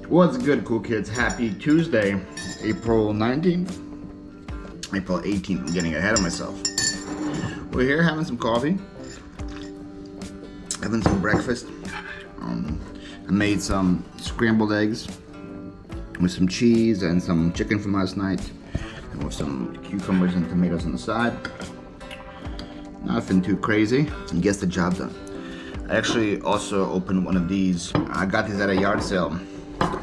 What's good, cool kids? Happy Tuesday, April 19th, April 18th. I'm getting ahead of myself. We're here having some coffee, having some breakfast. I made some scrambled eggs with some cheese and some chicken from last night, and with some cucumbers and tomatoes on the side. Nothing too crazy, and gets the job done. I actually also opened one of these. I got these at a yard sale.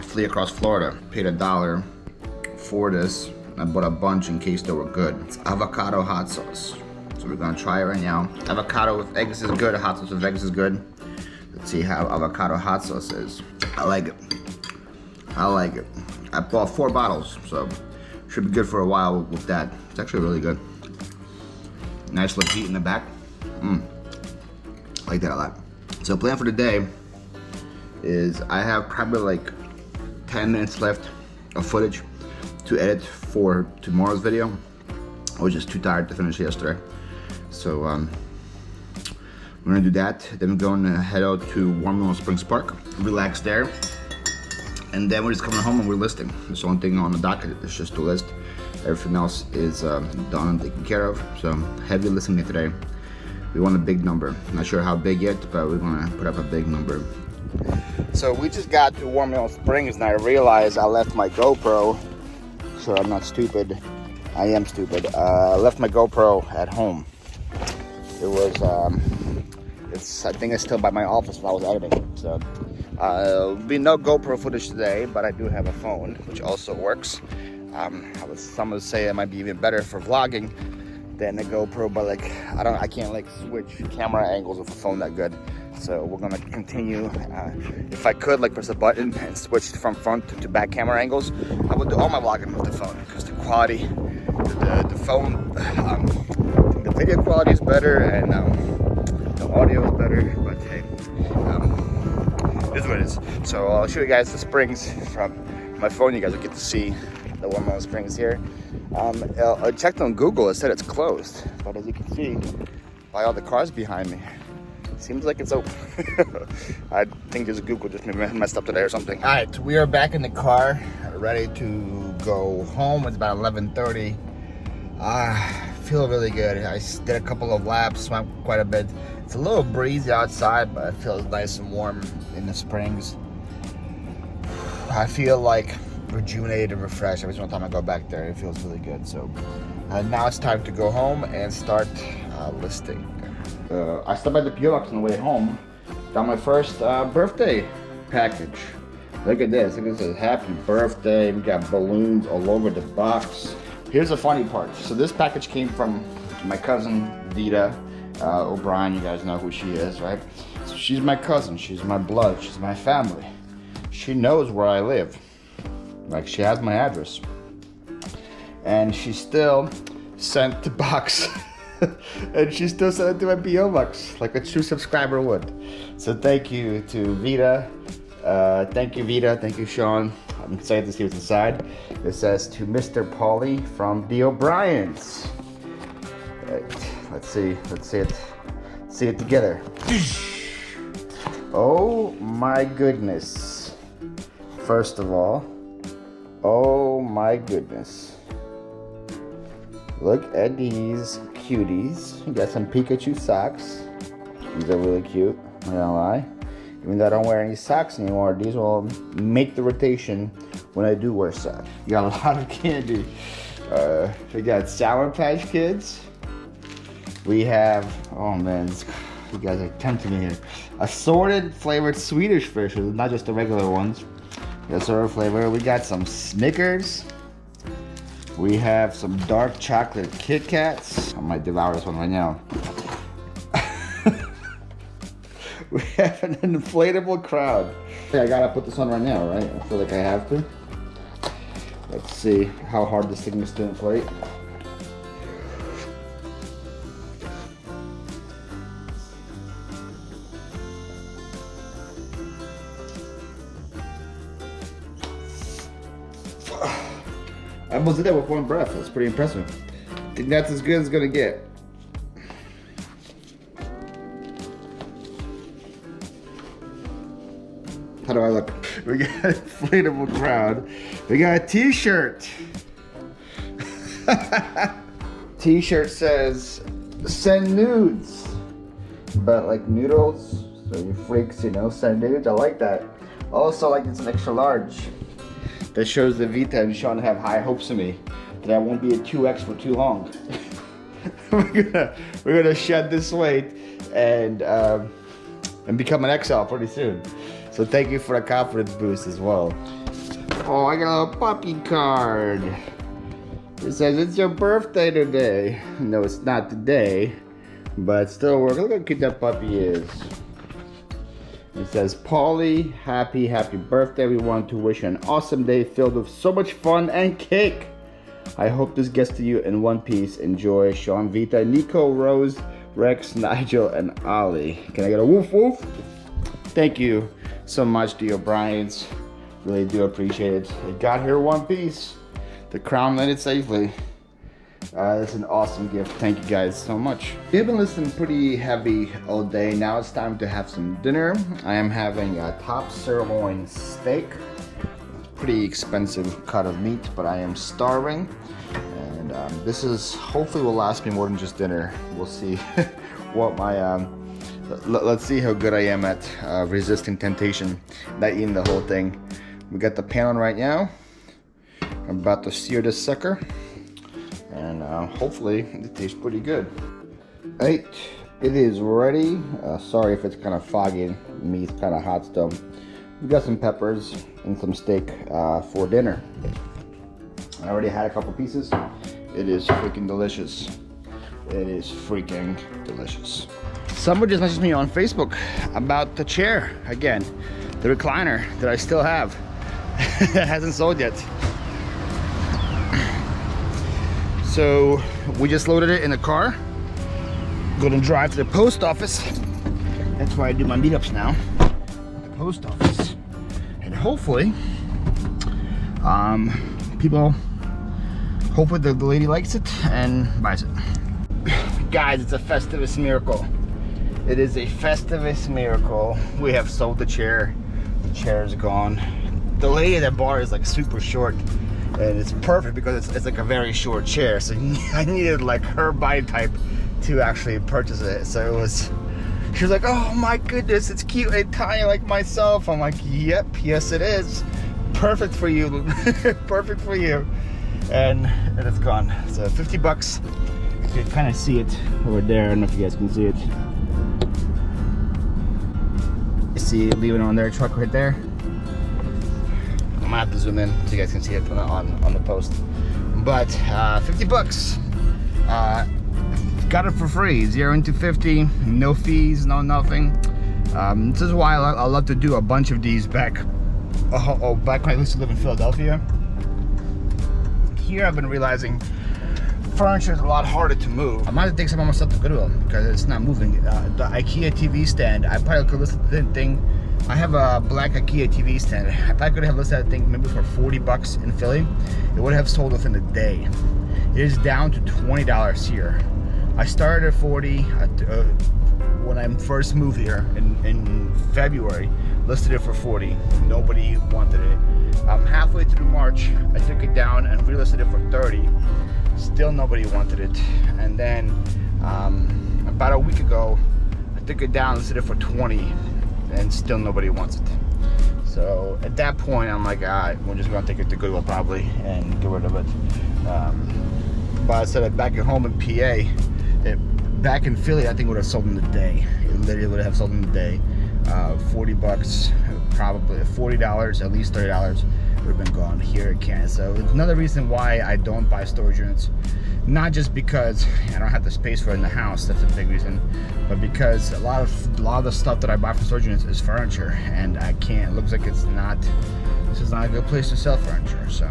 Flew across Florida, paid $1 for this. I bought a bunch in case they were good. It's avocado hot sauce. So we're gonna try it right now. Avocado with eggs is good, hot sauce with eggs is good. Let's see how avocado hot sauce is. I like it. I like it. I bought 4 bottles, so should be good for a while with that. It's actually really good. Nice little heat in the back. I like that a lot. So plan for the day is I have probably like 10 minutes left of footage to edit for tomorrow's video. I was just too tired to finish yesterday. So we're gonna do that. Then we're going to head out to Warm Springs Park, relax there. And then we're just coming home and we're listing. The only thing on the docket is just to list. Everything else is done and taken care of. So heavy listing day today. We want a big number. Not sure how big yet, but we're gonna put up a big number. So we just got to Warm Springs and I realized I left my GoPro. So I'm not stupid. I am stupid. I left my GoPro at home. It was, I think it's still by my office while I was editing. So there'll be no GoPro footage today, but I do have a phone, which also works. Some would say it might be even better for vlogging than the GoPro, but like I can't like switch camera angles with a phone that good. So we're gonna continue. If I could like press a button and switch from front to back camera angles, I would do all my vlogging with the phone because the quality, the phone, the video quality is better and the audio is better. But hey, it is what it is. So I'll show you guys the springs from my phone. You guys will get to see the Warm Springs here. I checked on Google. It said it's closed, but as you can see by all the cars behind me, seems like it's open. I think just Google just messed up today or something. All right, we are back in the car, ready to go home. It's about 11:30. I feel really good. I did a couple of laps, swam quite a bit. It's a little breezy outside, but it feels nice and warm in the springs. I feel like rejuvenated and refreshed every single time I go back there. It feels really good. So now it's time to go home and start listing. I stopped by the PO box on the way home. Got my first birthday package. Look at this. Look at this. Happy birthday. We got balloons all over the box. Here's the funny part. So this package came from my cousin Vita O'Brien. You guys know who she is, right? So she's my cousin. She's my blood. She's my family. She knows where I live. Like, she has my address. And she still sent the box. And she still sent it to my P.O. box, like a true subscriber would. So thank you to Vita. Thank you, Vita. Thank you, Sean. I'm excited to see what's inside. It says, to Mr. Paulie from the O'Briens. Right, let's see it. See it together. Oh my goodness. First of all, oh my goodness. Look at these cuties. You got some Pikachu socks. These are really cute, I'm not gonna lie. Even though I don't wear any socks anymore, these will make the rotation when I do wear socks. You got a lot of candy. We got Sour Patch Kids. We have, oh man, you guys are tempting me here. Assorted flavored Swedish fish, not just the regular ones. The assorted flavor. We got some Snickers. We have some dark chocolate Kit Kats. I might devour this one right now. We have an inflatable crowd. I gotta put this on right now, right? I feel like I have to. Let's see how hard this thing is to inflate. I almost did that with one breath. That's pretty impressive. I think that's as good as it's gonna get. How do I look? We got an inflatable crowd. We got a t-shirt. T-shirt says, send nudes. But like noodles, so you freaks, you know, send nudes. I like that. Also, like it's an extra large. That shows the Vita and Sean have high hopes of me. That I won't be a 2X for too long. we're gonna shed this weight and become an XL pretty soon. So thank you for the confidence boost as well. Oh, I got a little puppy card. It says it's your birthday today. No, it's not today, but still work. Look how cute that puppy is. It says, Paulie, happy birthday. We want to wish you an awesome day filled with so much fun and cake. I hope this gets to you in one piece. Enjoy, Sean, Vita, Nico, Rose, Rex, Nigel, and Ollie. Can I get a woof woof? Thank you so much, dear Bryans. Really do appreciate it. It got here one piece. The crown landed safely. It's an awesome gift. Thank you guys so much. We've been listening pretty heavy all day. Now it's time to have some dinner. I am having a top sirloin steak. Pretty expensive cut of meat, but I am starving. And this is hopefully will last me more than just dinner. We'll see what my let's see how good I am at resisting temptation, not eating the whole thing. We got the pan on right now. I'm about to sear this sucker, and hopefully it tastes pretty good. Alright, it is ready. Sorry if it's kind of foggy. Meat's kind of hot still. We got some peppers and some steak for dinner. I already had a couple pieces. It is freaking delicious. It is freaking delicious. Somebody just messaged me on Facebook about the chair again, the recliner that I still have. That hasn't sold yet. So we just loaded it in the car. Gonna drive to the post office. That's why I do my meetups now. The post office, and hopefully, hopefully the lady likes it and buys it. Guys, it's a Festivus miracle. It is a Festivus miracle. We have sold the chair. The chair is gone. The lady that bought it is like super short. And it's perfect because it's like a very short chair, so I needed like her body type to actually purchase it. So it was, she was like, oh my goodness, it's cute and tiny like myself. I'm like, yep, yes it is. Perfect for you, perfect for you. And it's gone. So 50 bucks. You can kind of see it over there. I don't know if you guys can see it. You see it leaving on their truck right there. I'm gonna have to zoom in so you guys can see it on the post. But 50 bucks. Got it for free. 0 into 50, no fees, no nothing. This is why I love to do a bunch of these back when I used to live in Philadelphia. Here I've been realizing furniture is a lot harder to move. I'm gonna have to take some of my stuff to Goodwill because it's not moving. The IKEA TV stand, I probably could list the thing. I have a black IKEA TV stand. If I could have listed that thing maybe for 40 bucks in Philly, it would have sold within a day. It is down to $20 here. I started at 40 when I first moved here in February. Listed it for 40. Nobody wanted it. Halfway through March, I took it down and relisted it for 30. Still nobody wanted it. And then about a week ago, I took it down, listed it for 20. And still nobody wants it. So at that point, I'm like, all right, we're just gonna take it to Goodwill probably and get rid of it. But I said back at home in PA, back in Philly, I think it would have sold in the day. It literally would have sold in the day. 40 bucks, probably $40, at least $30 would have been gone. Here it can't. So it's another reason why I don't buy storage units. Not just because I don't have the space for it in the house, that's a big reason, but because a lot of the stuff that I buy from storage units is furniture, and I can't. It looks like this is not a good place to sell furniture, so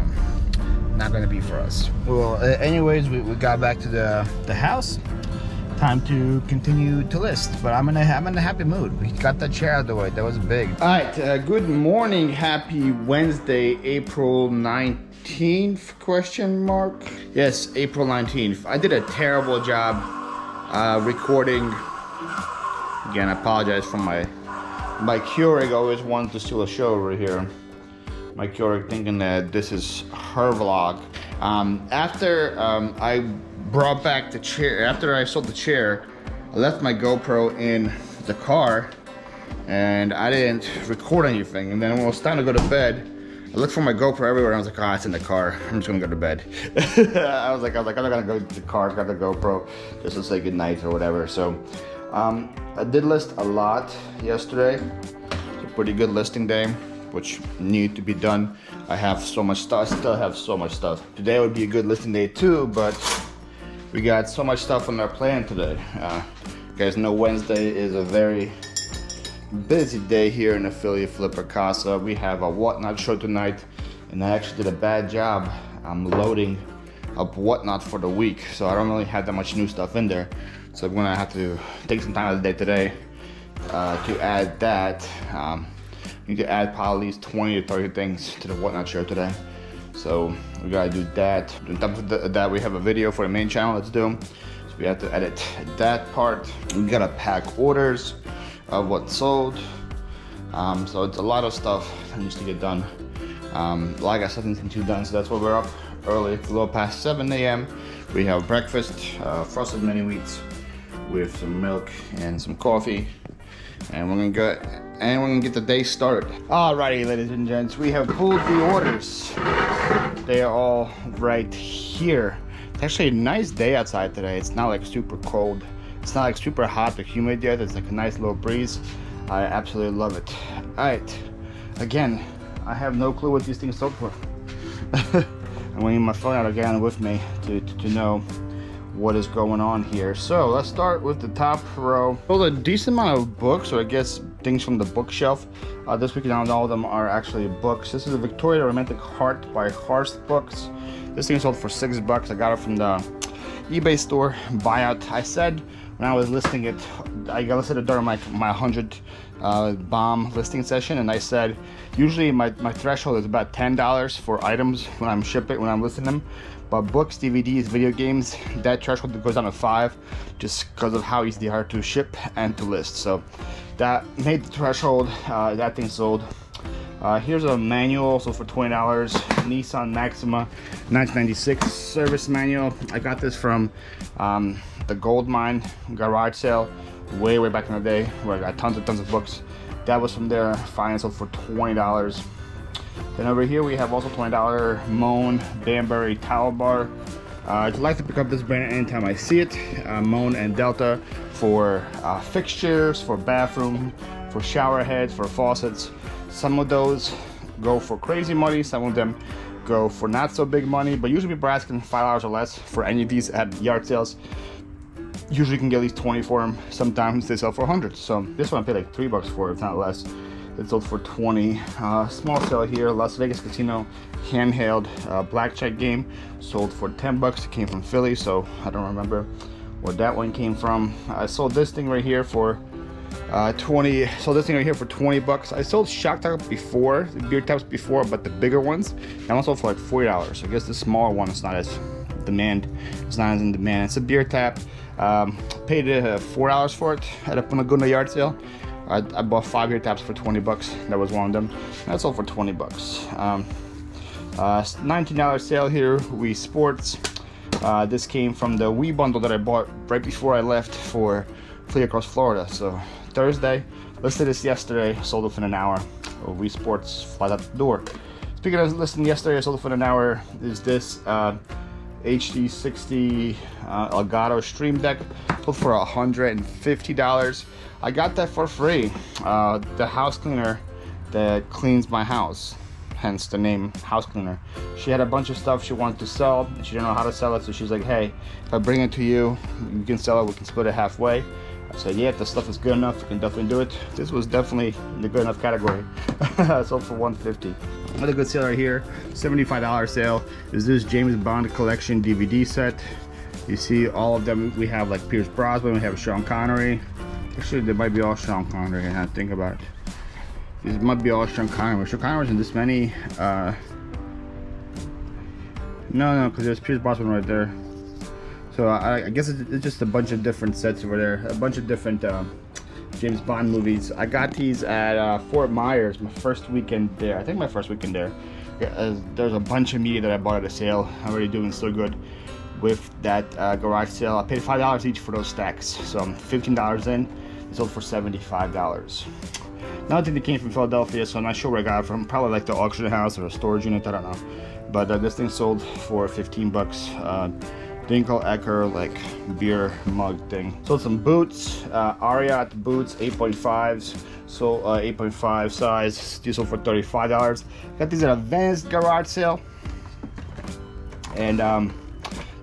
not going to be for us. Well, anyways, we got back to the house. Time to continue to list, but I'm in a happy mood. We got that chair out of the way. That was big. All right, good morning. Happy Wednesday, April 19th, question mark? Yes, April 19th. I did a terrible job recording. Again, I apologize for my My Keurig always wanted to steal a show over here. My Keurig thinking that this is her vlog. After I brought back the chair, after I sold the chair, I left my GoPro in the car and I didn't record anything. And then when it was time to go to bed, I looked for my GoPro everywhere and I was like, oh, it's in the car. I'm just gonna go to bed. I was like, I'm not gonna go to the car, grab the GoPro just to say goodnight or whatever. So I did list a lot yesterday. It's a pretty good listing day, which need to be done. I have so much stuff, I still have so much stuff. Today would be a good listing day too, but we got so much stuff on our plan today. You guys know Wednesday is a very busy day here in the Philly Flipper Casa. We have a Whatnot show tonight, and I actually did a bad job. I'm loading up Whatnot for the week, so I don't really have that much new stuff in there. So I'm gonna have to take some time out of the day today to add that. We need to add probably at least 20 to 30 things to the Whatnot show today. So we gotta do that. On top of that, we have a video for the main channel that's due. So we have to edit that part. We gotta pack orders of what's sold. So it's a lot of stuff that needs to get done. Like I said, nothing too done, so that's why we're up early. It's a little past 7 a.m. We have breakfast, frosted mini wheats with some milk and some coffee. And we're gonna get the day started. Alrighty, ladies and gents, we have pulled the orders. They are all right here. It's actually a nice day outside today. It's not like super cold. It's not like super hot or humid yet. It's like a nice little breeze. I absolutely love it. Alright, again, I have no clue what these things sold for. I'm gonna need my phone out again with me to know what is going on here. So let's start with the top row. Well, a decent amount of books, or I guess things from the bookshelf. This week, not all of them are actually books. This is a Victoria Romantic Heart by Hearst Books. This thing sold for $6. I got it from the eBay store buyout. I said when I was listing it, I listed it during my 100 bomb listing session, and I said usually my threshold is about $10 for items when I'm listing them. But books, DVDs, video games, that threshold goes down to $5 just because of how easy they are to ship and to list. So that made the threshold. That thing sold. Here's a manual, so for $20, Nissan Maxima 1996 service manual. I got this from the Gold Mine garage sale way back in the day, where I got tons of books. That was from there. Finally sold for $20. Then over here we have also $20 Moan Banbury towel bar. I'd like to pick up this brand anytime I see it. Moan and Delta for fixtures, for bathroom, for shower heads, for faucets. Some of those go for crazy money, some of them go for not so big money, but usually people are asking $5 or less for any of these at yard sales. Usually you can get at least 20 for them. Sometimes they sell for 100. So this one I paid like $3 for, if not less. It sold for 20. Small sale here, Las Vegas Casino handheld blackjack game, sold for $10. It came from Philly, so I don't remember where that one came from. I sold this thing right here for 20. Sold this thing right here for $20. I sold shock top before, the beer taps before, but the bigger ones, that one sold for like $40. I guess the smaller one is not as demand. It's not as in demand. It's a beer tap. Paid $4 for it at a Punta yard sale. I bought 5 beer taps for $20. That was one of them. That sold for $20. $19 sale here. Wii Sports. This came from the Wii bundle that I bought right before I left for Flyp across Florida. So Thursday, listed this yesterday, sold it for an hour. Wii Sports flies out the door. Speaking of listing yesterday, I sold it for an hour. Is this HD60 Elgato Stream Deck, sold for $150. I got that for free. The house cleaner that cleans my house, hence the name house cleaner, she had a bunch of stuff she wanted to sell and she didn't know how to sell it, so she's like, hey, if I bring it to you, you can sell it, we can split it halfway. I said, yeah, if the stuff is good enough, we can definitely do it. This was definitely in the good enough category. Sold for $150. Another good sale right here, $75 sale, is this James Bond collection DVD set. You see all of them. We have like Pierce Brosnan, we have Sean Connery. Actually, they might be all Sean Connery, and I think about it. These might be all Sean Connery. Sean Connery's in this many. No, because there's Pierce Brosnan right there. So I guess it's just a bunch of different sets over there, a bunch of different James Bond movies. I got these at Fort Myers, my first weekend there. I think my first weekend there. There's a bunch of media that I bought at a sale. I'm already doing so good with that garage sale. I paid $5 each for those stacks, so I'm $15 in. They sold for $75. Now I think they came from Philadelphia, so I'm not sure where I got it from. Probably like the auction house or a storage unit, I don't know. But this thing sold for 15 bucks. Dinkel Ecker, like beer mug thing. Sold some boots, Ariat boots, 8.5s. So 8.5 size. These sold for $35. Got these at a Vans garage sale, and I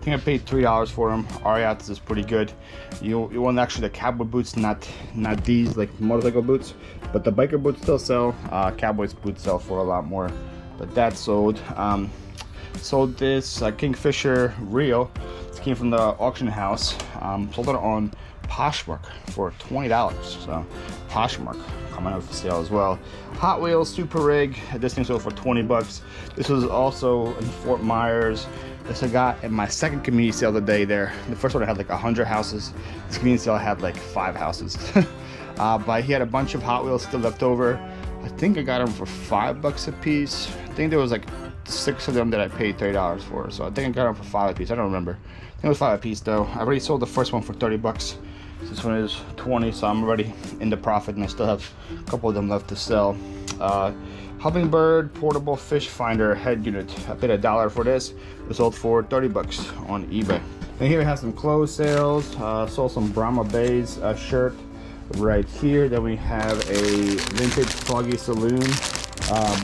think I paid $3 for them. Ariat is pretty good. You want actually the cowboy boots, not these like motorcycle boots, but the biker boots still sell. Cowboys boots sell for a lot more, but that sold. Sold this Kingfisher Rio. This came from the auction house. Sold it on Poshmark for $20. So Poshmark coming out for sale as well. Hot Wheels Super Rig. This thing sold for 20 bucks. This was also in Fort Myers. This I got at my second community sale the day there. The first one I had like 100 houses. This community sale I had like 5 houses. But he had a bunch of Hot Wheels still left over. I think I got them for $5 a piece. I think there was like 6 of them that I paid $30 for. So I think I got them for $5 a piece. I don't remember. I think it was $5 a piece though. I already sold the first one for 30 bucks. This one is 20, so I'm already in the profit, and I still have a couple of them left to sell. Hummingbird portable fish finder head unit. I paid $1 for this. It sold for 30 bucks on eBay. And here we have some clothes sales. Sold some Brahma Bays shirt right here. Then we have a vintage Foggy Saloon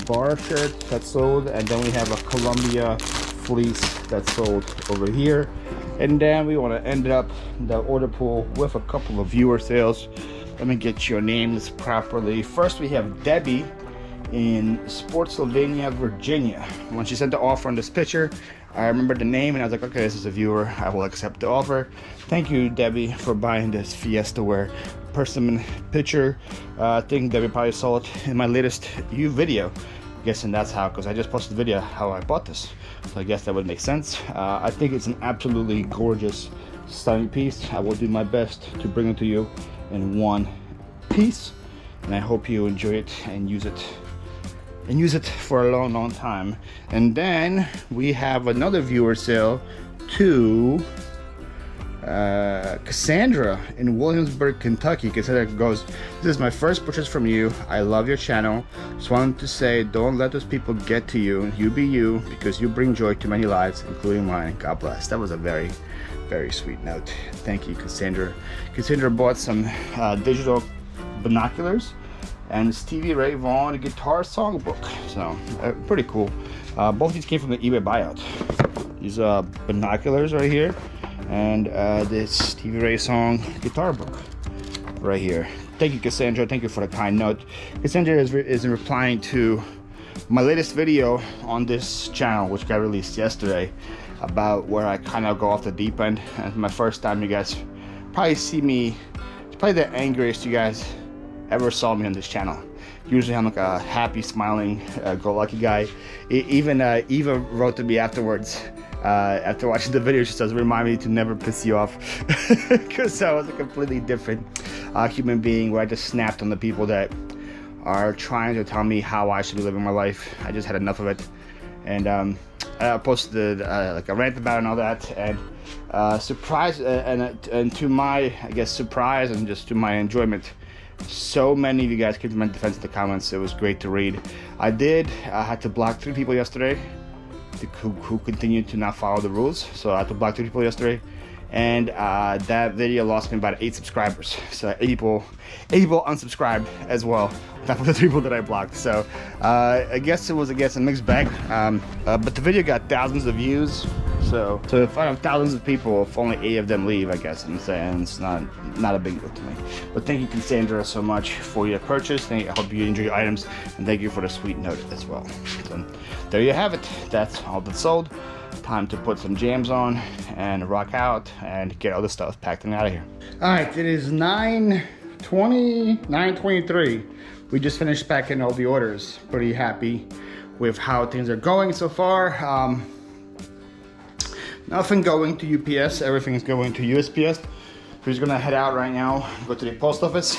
bar shirt that sold, and then we have a Columbia fleece that sold over here. And then we want to end up the order pool with a couple of viewer sales. Let me get your names properly. First we have Debbie in Spotsylvania, Virginia. When she sent the offer on this picture, I remembered the name and I was like, okay, this is a viewer, I will accept the offer. Thank you, Debbie, for buying this Fiesta Wear persimmon picture. I think Debbie probably saw it in my latest video. I'm guessing that's how, because I just posted the video how I bought this. So I guess that would make sense. I think it's an absolutely gorgeous, stunning piece. I will do my best to bring it to you in one piece, and I hope you enjoy it and use it for a long, long time. And then we have another viewer sale to Cassandra in Williamsburg, Kentucky. Cassandra goes, "This is my first purchase from you. I love your channel. Just wanted to say, don't let those people get to you. You be you, because you bring joy to many lives, including mine. God bless." That was a very, very sweet note. Thank you, Cassandra. Cassandra bought some digital binoculars and Stevie Ray Vaughan guitar songbook. So pretty cool. Both these came from the eBay buyout. These binoculars right here, and this Stevie Ray song guitar book right here. Thank you, Cassandra. Thank you for the kind note. Cassandra is replying to my latest video on this channel, which got released yesterday, about where I kind of go off the deep end. And my first time, you guys probably see me. It's probably the angriest you guys ever saw me on this channel. Usually I'm like a happy, smiling, go-lucky guy. Even Eva wrote to me afterwards, after watching the video. She says, "Remind me to never piss you off," because I was a completely different human being, where I just snapped on the people that are trying to tell me how I should be living my life. I just had enough of it, and I posted like a rant about it and all that. And surprise, and to my, I guess, surprise, and just to my enjoyment, so many of you guys came to my defense in the comments. It was great to read. I had to block 3 people yesterday who continued to not follow the rules. So I had to block 3 people yesterday, and that video lost me about 8 subscribers. So 8 people unsubscribed as well, on top of the 3 people that I blocked. So I guess it was a mixed bag. But the video got thousands of views. So if I have thousands of people, if only 8 of them leave, I guess I'm saying it's not a big deal to me. But thank you, Cassandra, so much for your purchase. I hope you enjoy your items, and thank you for the sweet note as well. So there you have it. That's all that's sold. Time to put some jams on and rock out and get all the stuff packed and out of here. All right, it is 9:23. We just finished packing all the orders. Pretty happy with how things are going so far. Nothing going to UPS, everything is going to USPS. We're just gonna head out right now, go to the post office,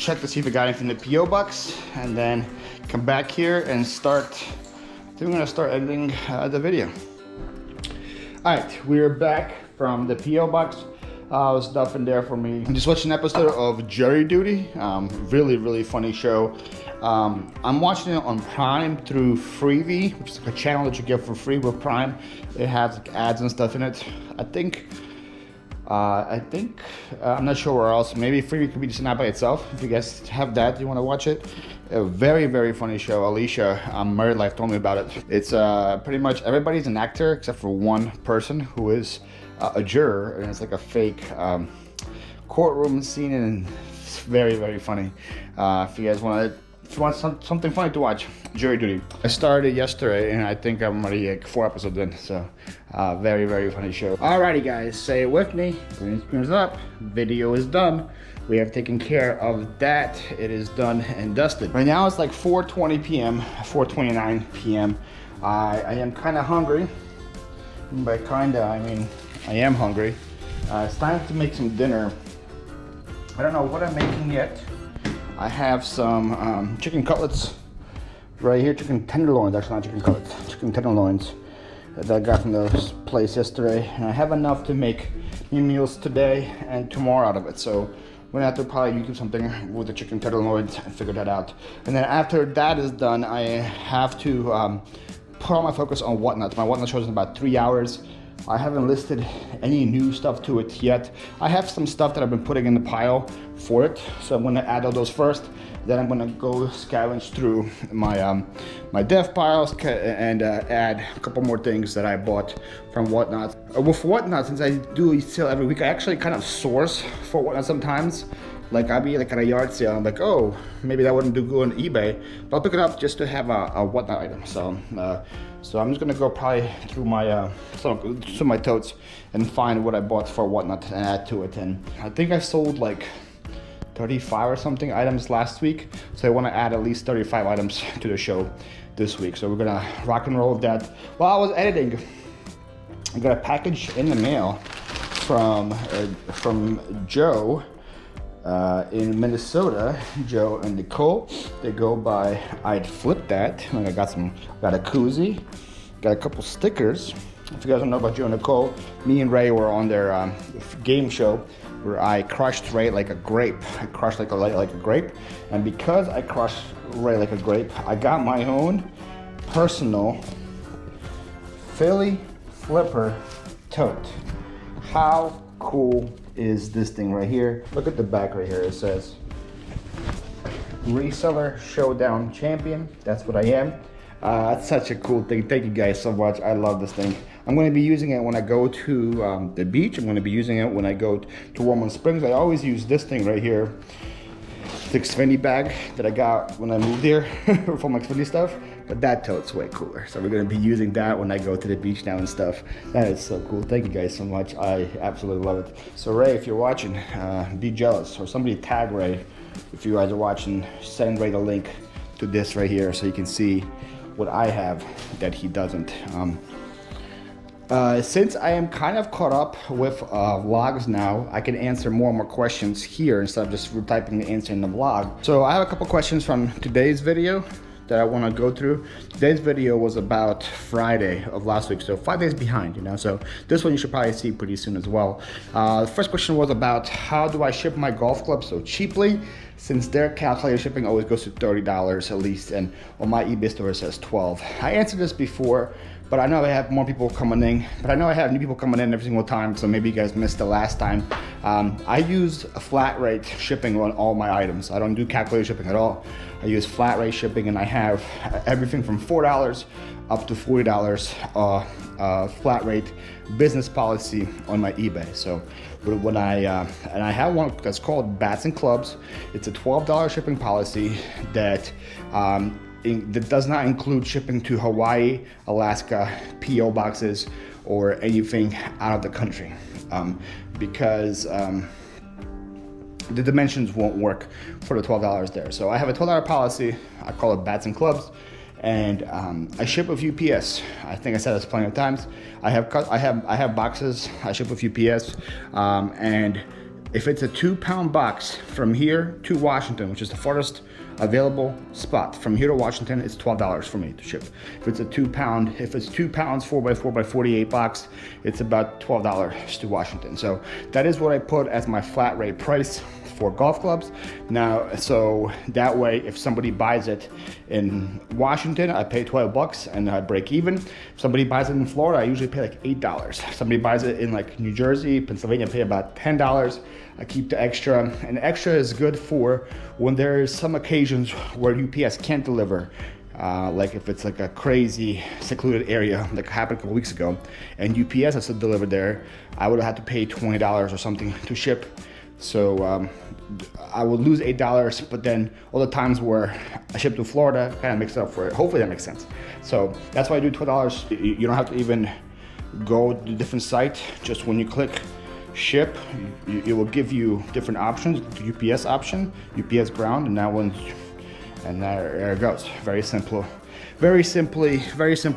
check to see if we got anything in the PO box, and then come back here and start. I think we're gonna start editing the video. All right, we're back from the PO box. Was stuff in there for me. I just watched an episode of Jury Duty. Really funny show. I'm watching it on Prime through Freebie, which is like a channel that you get for free with Prime. It has like ads and stuff in it. I think I'm not sure where else. Maybe Freebie could be just an app by itself. If you guys have that, you want to watch it. A very funny show. Alicia, Married Life, told me about it. It's pretty much everybody's an actor except for one person who is a juror, and it's like a fake courtroom scene, and it's very funny. If you guys want something funny to watch, Jury Duty. I started yesterday, and I think I'm already like 4 episodes in, so very funny show. Alrighty guys, say it with me. Green screen is up, video is done. We have taken care of that. It is done and dusted. Right now it's like 4:20 p.m., 4:29 p.m. I am kind of hungry. By kinda, I mean I am hungry. It's time to make some dinner. I don't know what I'm making yet. I have some chicken cutlets right here, chicken tenderloins, actually not chicken cutlets, chicken tenderloins that I got from the place yesterday. And I have enough to make me meals today and tomorrow out of it. So I'm gonna have to probably do something with the chicken tenderloins and figure that out. And then after that is done, I have to put all my focus on Whatnot. My Whatnot show is in about 3 hours. I haven't listed any new stuff to it yet. I have some stuff that I've been putting in the pile for it, so I'm gonna add all those first. Then I'm gonna go scavenge through my my dev piles and add a couple more things that I bought from Whatnot. With Whatnot, since I do a sale every week, I actually kind of source for Whatnot sometimes. Like I'll be like at a yard sale, I'm like, oh, maybe that wouldn't do good on eBay, but I'll pick it up just to have a Whatnot item. So I'm just gonna go probably through my some my totes and find what I bought for Whatnot and add to it. And I think I sold like 35 or something items last week, so I want to add at least 35 items to the show this week. So we're gonna rock and roll with that. While I was editing, I got a package in the mail from Joe. In Minnesota, Joe and Nicole, they go by I'd Flip That. And I got a koozie, got a couple stickers. If you guys don't know about Joe and Nicole, me and Ray were on their game show where I crushed Ray like a grape. I crushed like a grape, and because I crushed Ray like a grape, I got my own personal Philly Flipper tote. How cool is this thing right here? Look at the back right here. It says Reseller Showdown Champion. That's what I am. That's such a cool thing. Thank you guys so much. I love this thing. I'm going to be using it when I go to the beach. I'm going to be using it when I go to Warm Springs. I always use this thing right here. The Xfinity bag that I got when I moved here for my Xfinity stuff. But that tote's way cooler. So we're gonna be using that when I go to the beach now and stuff. That is so cool. Thank you guys so much. I absolutely love it. So Ray, if you're watching, be jealous, or somebody tag Ray. If you guys are watching, send Ray the link to this right here so you can see what I have that he doesn't. Since I am kind of caught up with vlogs now, I can answer more and more questions here instead of just typing the answer in the vlog. So I have a couple questions from today's video that I want to go through. Today's video was about Friday of last week, so 5 days behind, you know, so this one you should probably see pretty soon as well. The first question was about how do I ship my golf clubs so cheaply, since their calculated shipping always goes to $30 at least, and on my eBay store it says $12. I answered this before, but I know I have more people coming in, but I know I have new people coming in every single time, so maybe you guys missed the last time. I use a flat rate shipping on all my items. I don't do calculated shipping at all. I use flat rate shipping, and I have everything from $4 up to $40 flat rate business policy on my eBay. So when and I have one that's called Bats and Clubs. It's a $12 shipping policy that that does not include shipping to Hawaii, Alaska, PO boxes, or anything out of the country, because the dimensions won't work for the $12 there. So I have a $12 policy. I call it Bats and Clubs, and I ship with UPS. I think I said this plenty of times. I have boxes. I ship with UPS, and if it's a 2-pound box from here to Washington, which is the farthest available spot, from here to Washington, it's $12 for me to ship. If it's a 2-pound, if it's 2 pounds, 4x4x48 box, it's about $12 to Washington. So that is what I put as my flat rate price for golf clubs. Now, so that way, if somebody buys it in Washington, I pay 12 bucks and I break even. If somebody buys it in Florida, I usually pay like $8. If somebody buys it in like New Jersey, Pennsylvania, I pay about $10. I keep the extra, and the extra is good for when there's some occasions where UPS can't deliver. Like if it's like a crazy secluded area, like happened a couple weeks ago, and UPS has to deliver there, I would have had to pay $20 or something to ship. So I would lose $8, but then all the times where I ship to Florida kind of makes up for it. Hopefully that makes sense. So that's why I do $12. You don't have to even go to a different site. Just when you click ship, it will give you different options. The UPS option, UPS ground, and that one, and there it goes. Very simple. Very simple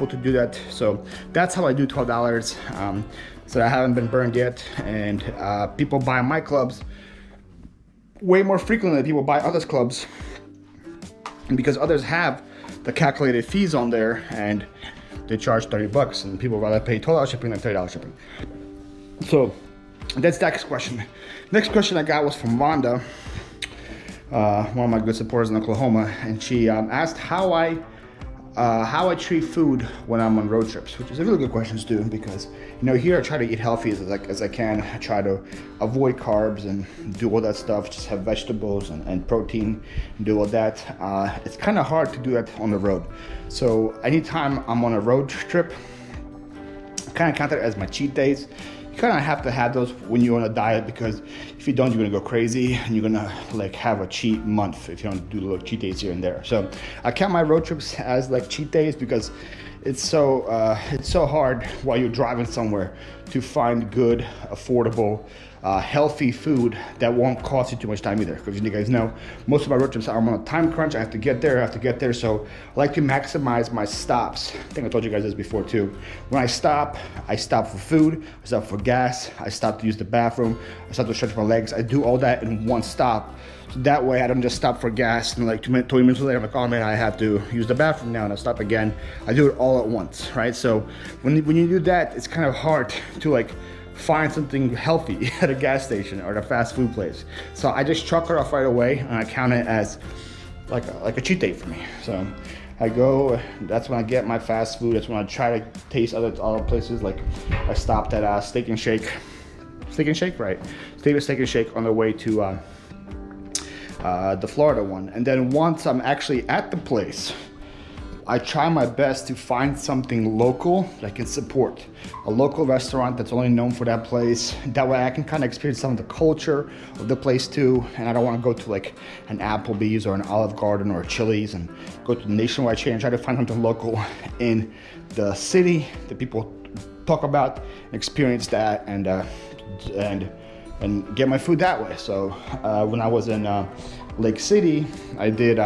to do that. So that's how I do $12. So I haven't been burned yet, and people buy my clubs way more frequently than people buy others' clubs, because others have the calculated fees on there and they charge 30 bucks, and people rather pay $12 shipping than $30 shipping. So that's that question. Next question I got was from Rhonda, one of my good supporters in Oklahoma, and she asked how I treat food when I'm on road trips, which is a really good question too, because here I try to eat healthy as I can. I try to avoid carbs and do all that stuff, just have vegetables and protein and do all that. It's kind of hard to do that on the road. So anytime I'm on a road trip, I kind of count it as my cheat days. You kind of have to have those when you're on a diet, because if you don't, you're gonna go crazy and you're gonna like have a cheat month if you don't do little cheat days here and there. So I count my road trips as like cheat days, because it's so hard while you're driving somewhere to find good, affordable, healthy food that won't cost you too much time either. Because you guys know, most of my road trips are on a time crunch. I have to get there. So I like to maximize my stops. I think I told you guys this before too. When I stop for food, I stop for gas, I stop to use the bathroom, I stop to stretch my legs. I do all that in one stop. So that way I don't just stop for gas and like 20 minutes later I'm like, oh man, I have to use the bathroom now, and I stop again. I do it all at once, right? So when you do that, it's kind of hard to like find something healthy at a gas station or at a fast food place. So I just chalk it off right away, and I count it as like a cheat day for me. So I go, that's when I get my fast food. That's when I try to taste other places. Like I stopped at Steak and Shake, right? Steak and Shake on the way to the Florida one. And then once I'm actually at the place, I try my best to find something local that I can support. A local restaurant that's only known for that place. That way I can kind of experience some of the culture of the place too. And I don't want to go to like an Applebee's or an Olive Garden or a Chili's and go to the nationwide chain and try to find something local in the city that people talk about, and experience that, and get my food that way. So when I was in Lake City, I did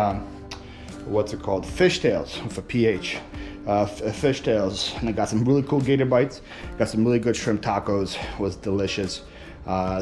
what's it called? Fishtails with a PH. Fishtails, and I got some really cool gator bites. Got some really good shrimp tacos. Was delicious.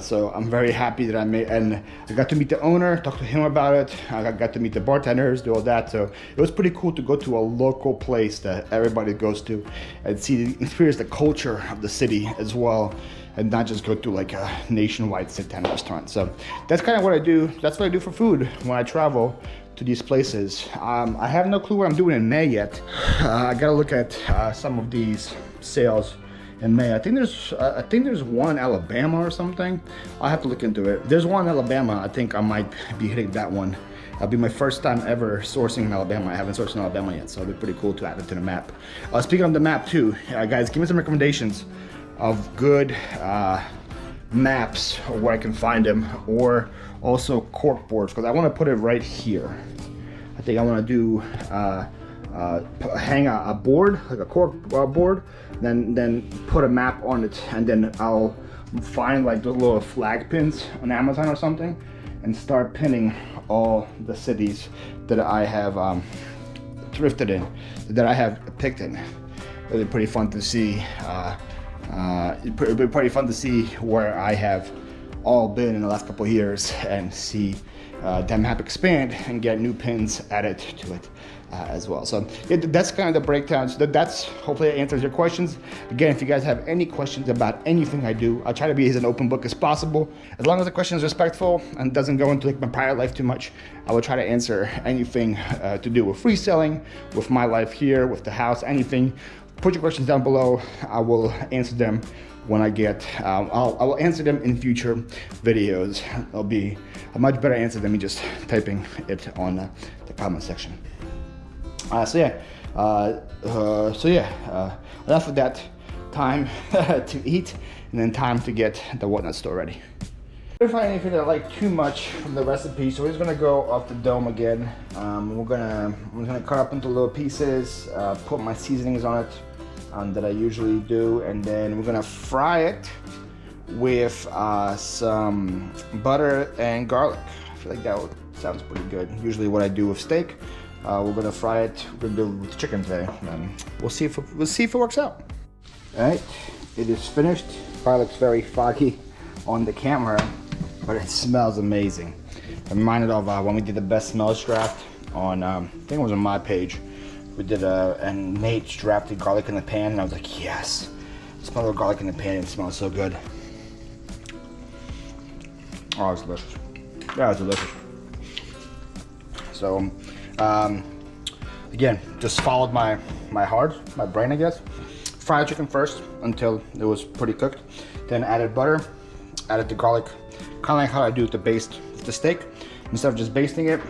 So I'm very happy that and I got to meet the owner, talk to him about it. I got to meet the bartenders, do all that. So it was pretty cool to go to a local place that everybody goes to and experience the culture of the city as well, and not just go to like a nationwide sit-down restaurant. So that's kind of what I do. That's what I do for food when I travel to these places. I have no clue what I'm doing in May yet. I gotta look at some of these sales in May. I think there's one in Alabama or something. I'll have to look into it. There's one in Alabama. I think I might be hitting that one. That'll be my first time ever sourcing in Alabama. I haven't sourced in Alabama yet, so it'll be pretty cool to add it to the map. Speaking of the map too, guys, give me some recommendations of good maps where I can find them, or also cork boards, because I want to put it right here. I think I want to do hang a board, like a cork board, then put a map on it, and then I'll find like those little flag pins on Amazon or something, and start pinning all the cities that I have thrifted in, that I have picked in. It'll be pretty fun to see. It'd be pretty fun to see where I have all been in the last couple of years, and see them have expand and get new pins added to it as well. So that's kind of the breakdown. So that's hopefully it answers your questions. Again, if you guys have any questions about anything I do, I'll try to be as an open book as possible. As long as the question is respectful and doesn't go into like my private life too much, I will try to answer anything to do with reselling, with my life here, with the house, anything. Put your questions down below. I will answer them when I get, I will answer them in future videos. It'll be a much better answer than me just typing it on the comment section. Enough of that. Time to eat, and then time to get the walnut store ready. I didn't find anything that I like too much from the recipe, so we're just gonna go off the dome again. We're gonna cut up into little pieces, put my seasonings on it that I usually do, and then we're gonna fry it with some butter and garlic. I feel like that sounds pretty good. Usually what I do with steak. We're gonna fry it. We're gonna do it with chicken today. We'll see if it works out. All right, it is finished. Probably looks very foggy on the camera, but it smells amazing. I'm reminded of when we did the best smells draft on, I think it was on my page. We did and Nate drafted garlic in the pan, and I was like, yes. Smell the garlic in the pan, it smells so good. Oh, it's delicious. Yeah, it's delicious. So, again, just followed my heart, my brain, I guess. Fried chicken first until it was pretty cooked. Then added butter, added the garlic, kind of like how I do with the steak. Instead of just basting it,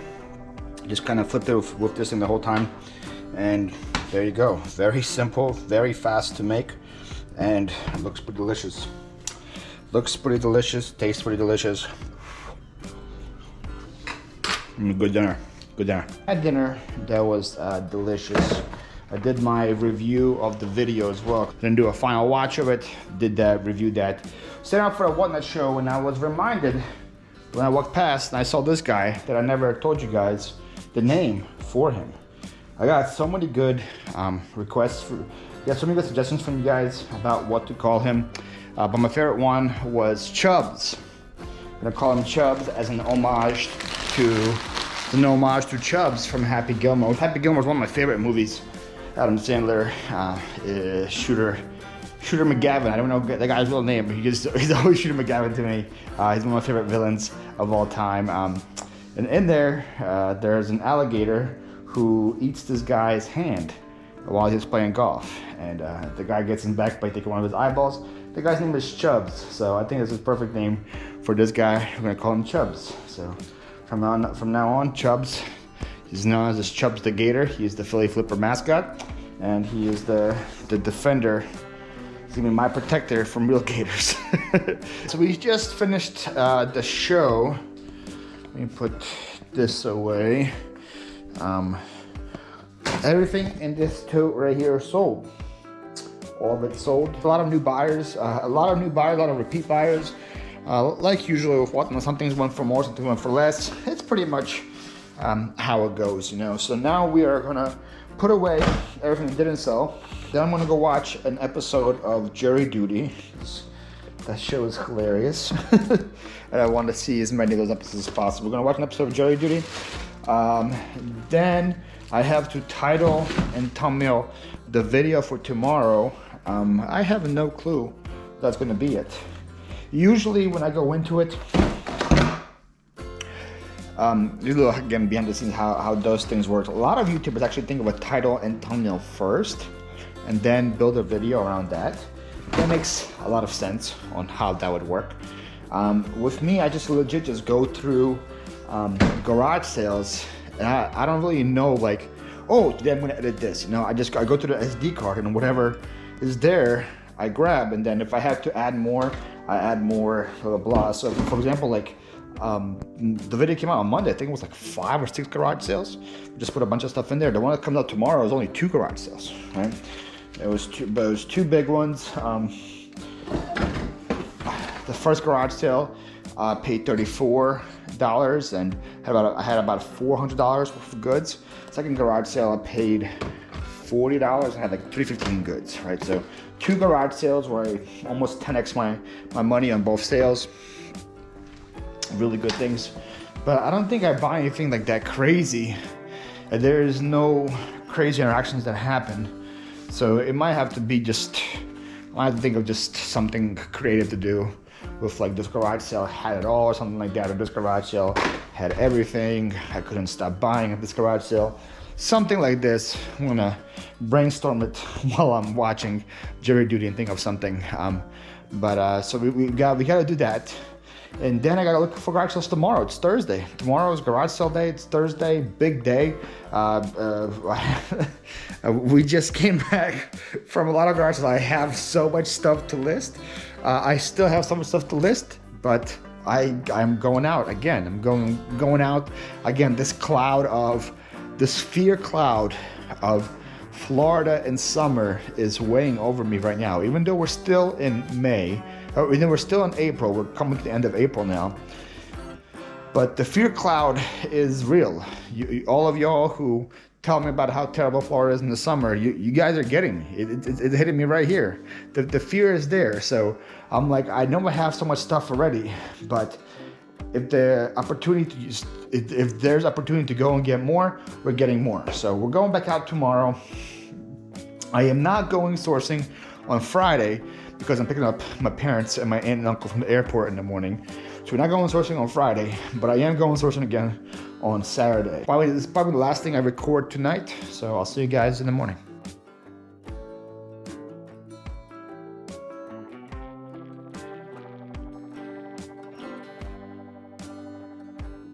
just kind of flipped it with this in the whole time. And there you go. Very simple, very fast to make, and it looks pretty delicious. Looks pretty delicious, tastes pretty delicious. Good dinner. Good dinner. At dinner, that was delicious. I did my review of the video as well. Didn't do a final watch of it. Did that, reviewed that. Set out for a walnut show, and I was reminded when I walked past and I saw this guy that I never told you guys the name for him. I got so many good requests. So many good suggestions from you guys about what to call him. But my favorite one was Chubbs. I'm gonna call him Chubbs as an homage to Chubbs from Happy Gilmore. Happy Gilmore is one of my favorite movies. Adam Sandler, Shooter McGavin. I don't know the guy's real name, but he's always Shooter McGavin to me. He's one of my favorite villains of all time. And in there, there's an alligator who eats this guy's hand while he's playing golf. And the guy gets him back by taking one of his eyeballs. The guy's name is Chubbs, so I think this is a perfect name for this guy. We're gonna call him Chubbs. So from now on, Chubbs. He's known as Chubbs the Gator. He is the Philly Flipper mascot, and he is the defender. He's gonna be my protector from real gators. So we just finished the show. Let me put this away. Everything in this tote right here is sold. All of it sold. A lot of new buyers, a lot of repeat buyers. Like usually with what, some things went for more, some things went for less. It's pretty much how it goes, you know. So now we are gonna put away everything that didn't sell. Then I'm gonna go watch an episode of Jury Duty. That show is hilarious. And I want to see as many of those episodes as possible. We're gonna watch an episode of Jury Duty. Then I have to title and thumbnail the video for tomorrow. I have no clue what that's gonna be yet. Usually when I go into it, usually again behind the scenes how those things work. A lot of YouTubers actually think of a title and thumbnail first and then build a video around that. That makes a lot of sense on how that would work. With me, I just legit just go through garage sales, and I don't really know like, oh, today I'm gonna edit this. You know, I go to the SD card and whatever is there, I grab, and then if I have to add more, I add more, blah, blah, blah. So for example, like the video came out on Monday, I think it was like 5 or 6 garage sales. Just put a bunch of stuff in there. The one that comes out tomorrow is only 2 garage sales, right? It was 2 big ones. The first garage sale paid $34 and I had about $400 worth of goods. Second garage sale, I paid $40 and had like $315 goods, right? So 2 garage sales where I almost 10x my money on both sales. really good things. But I don't think I buy anything like that crazy. There's no crazy interactions that happen. So it might have to be just, I have to think of just something creative to do with like this garage sale had it all or something like that, or this garage sale had everything. I couldn't stop buying at this garage sale. Something like this. I'm gonna brainstorm it while I'm watching jury duty and think of something. So we gotta do that. And then I gotta look for garage sales tomorrow. It's Thursday. Tomorrow is garage sale day. It's Thursday, big day. We just came back from a lot of garage sales. I have so much stuff to list. I still have so much stuff to list, but I'm going out again. I'm going out again. This fear cloud of Florida in summer is weighing over me right now. Even though we're still in May, or even we're still in April, we're coming to the end of April now. But the fear cloud is real. All of y'all who tell me about how terrible Florida is in the summer, you guys are getting me. It's hitting me right here. The fear is there. So I'm like, I know I have so much stuff already, but if there's opportunity to go and get more, we're getting more. So we're going back out tomorrow. I am not going sourcing on Friday because I'm picking up my parents and my aunt and uncle from the airport in the morning. So we're not going sourcing on Friday, but I am going sourcing again on Saturday. By the way, this is probably the last thing I record tonight. So I'll see you guys in the morning.